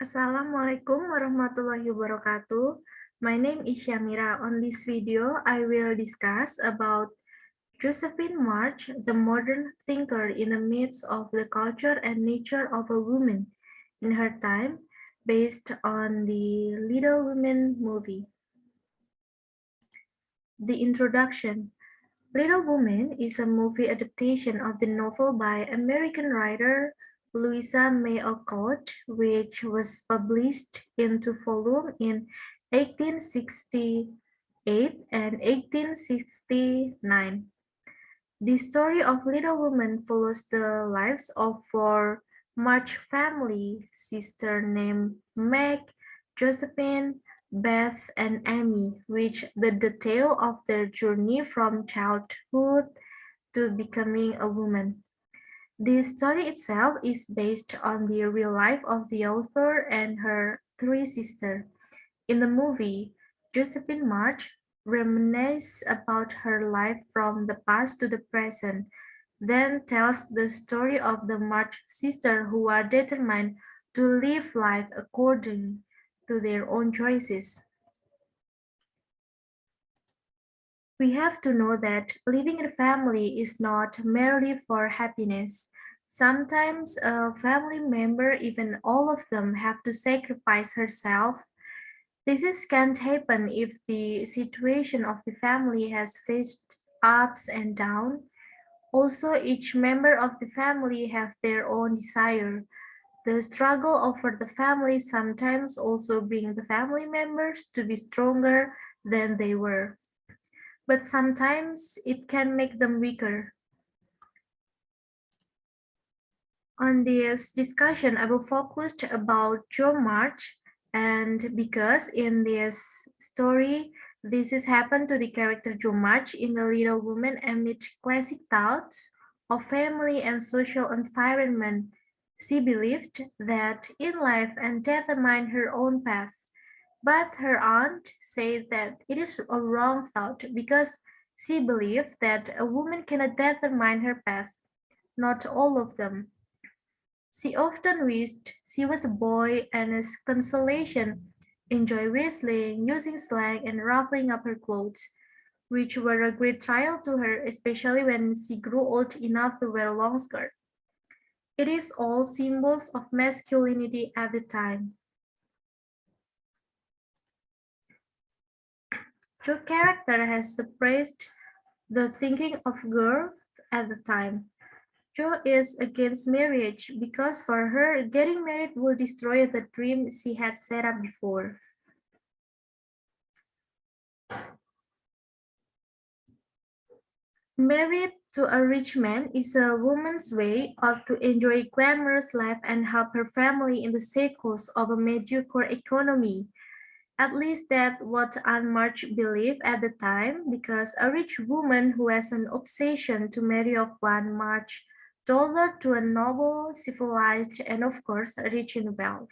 Assalamualaikum warahmatullahi wabarakatuh. My name is Shamira. On this video, I will discuss about Josephine March, the modern thinker in the midst of the culture and nature of a woman in her time, based on the Little Women movie. The introduction. Little Women is a movie adaptation of the novel by American writer Louisa May Alcott, which was published in two volumes in 1868 and 1869. The story of Little Women follows the lives of four March family sisters named Meg, Josephine, Beth, and Amy, which the tale of their journey from childhood to becoming a woman. The story itself is based on the real life of the author and her three sisters. In the movie, Josephine March reminisces about her life from the past to the present, then tells the story of the March sisters who are determined to live life according to their own choices. We have to know that living in a family is not merely for happiness. Sometimes a family member, even all of them, have to sacrifice herself. Can't happen if the situation of the family has faced ups and downs. Also, each member of the family have their own desire. The struggle over the family sometimes also bring the family members to be stronger than they were, but sometimes it can make them weaker. On this discussion, I will focus about Jo March, and because in this story, this has happened to the character Jo March in The Little Woman amid classic thoughts of family and social environment. She believed that in life and determine her own path, but her aunt said that it is a wrong thought because she believed that a woman cannot determine her path, not all of them. She often wished she was a boy and as consolation enjoyed whistling, using slang and ruffling up her clothes, which were a great trial to her, especially when she grew old enough to wear long skirts. It is all symbols of masculinity at the time. Her character has suppressed the thinking of girls at the time. Jo is against marriage because for her, getting married will destroy the dream she had set up before. Married to a rich man is a woman's way of to enjoy a glamorous life and help her family in the circles of a mediocre economy. At least that's what Anne March believed at the time, because a rich woman who has an obsession to marry off one March daughter to a noble, civilized, and of course rich in wealth.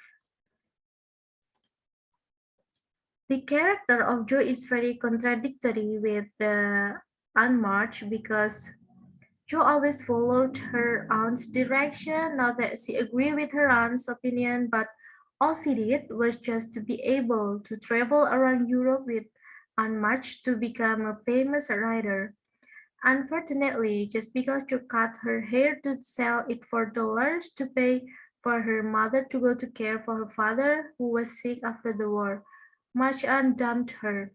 The character of Jo is very contradictory with the Anne March because Jo always followed her aunt's direction, not that she agreed with her aunt's opinion, but all she did was just to be able to travel around Europe with Aunt March to become a famous writer. Unfortunately, just because Jo cut her hair to sell it for dollars to pay for her mother to go to care for her father, who was sick after the war, March Aunt dumped her.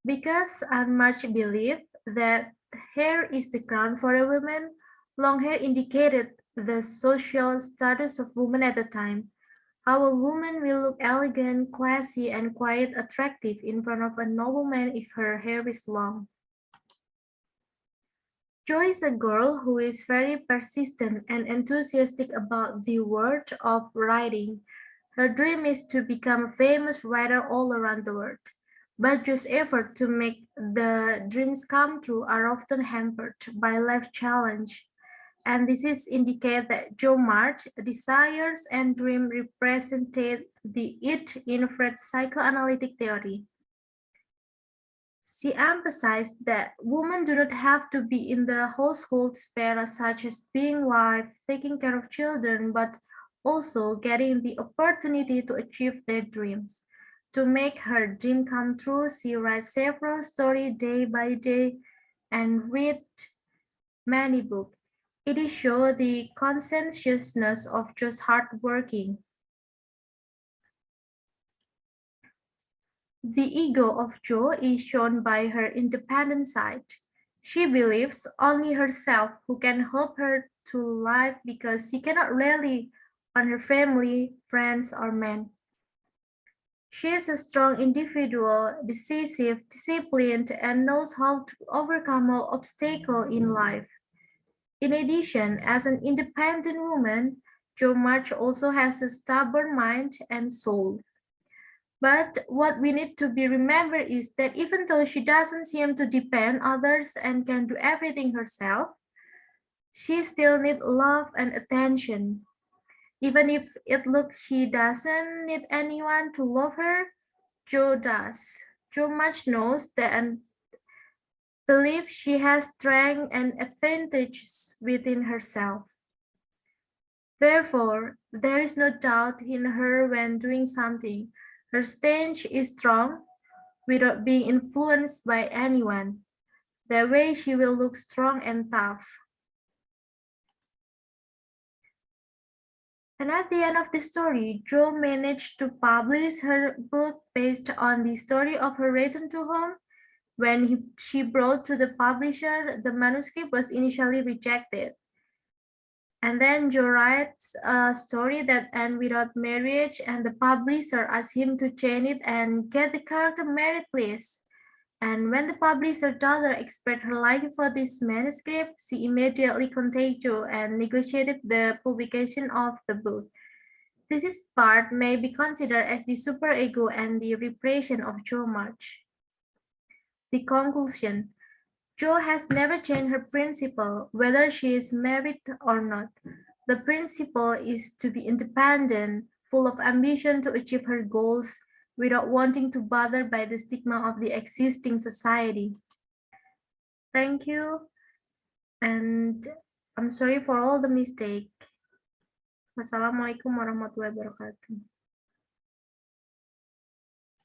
Because Aunt March believed that hair is the crown for a woman, long hair indicated the social status of women at the time. How a woman will look elegant, classy, and quite attractive in front of a nobleman if her hair is long. Joy is a girl who is very persistent and enthusiastic about the world of writing. Her dream is to become a famous writer all around the world. But Jo's efforts to make the dreams come true are often hampered by life challenge. And this is indicate that Jo March desires and dream represented the it in Freud's psychoanalytic theory. She emphasized that women do not have to be in the household sphere such as being wife, taking care of children, but also getting the opportunity to achieve their dreams. To make her dream come true, she writes several stories day by day and read many books. It is show the conscientiousness of just hardworking. The ego of Jo is shown by her independent side. She believes only herself who can help her to live because she cannot rely on her family, friends, or men. She is a strong individual, decisive, disciplined, and knows how to overcome all obstacles in life. In addition, as an independent woman, Jo March also has a stubborn mind and soul. But what we need to be remembered is that even though she doesn't seem to depend on others and can do everything herself, she still needs love and attention. Even if it looks she doesn't need anyone to love her, Jo does. Jo much knows that and believes she has strength and advantages within herself. Therefore, there is no doubt in her when doing something. Her stance is strong without being influenced by anyone. That way she will look strong and tough. And at the end of the story, Jo managed to publish her book based on the story of her return to home. When she brought to the publisher, the manuscript was initially rejected. And then Jo writes a story that ends without marriage, and the publisher asks him to change it and get the character married, please. And when the publisher daughter expressed her liking for this manuscript, she immediately contacted Jo and negotiated the publication of the book. This is part may be considered as the superego and the repression of Jo March. The conclusion: Jo has never changed her principle, whether she is married or not. The principle is to be independent, full of ambition to achieve her goals, without wanting to bother by the stigma of the existing society. Thank you, and I'm sorry for all the mistake. Wassalamualaikum warahmatullahi wabarakatuh.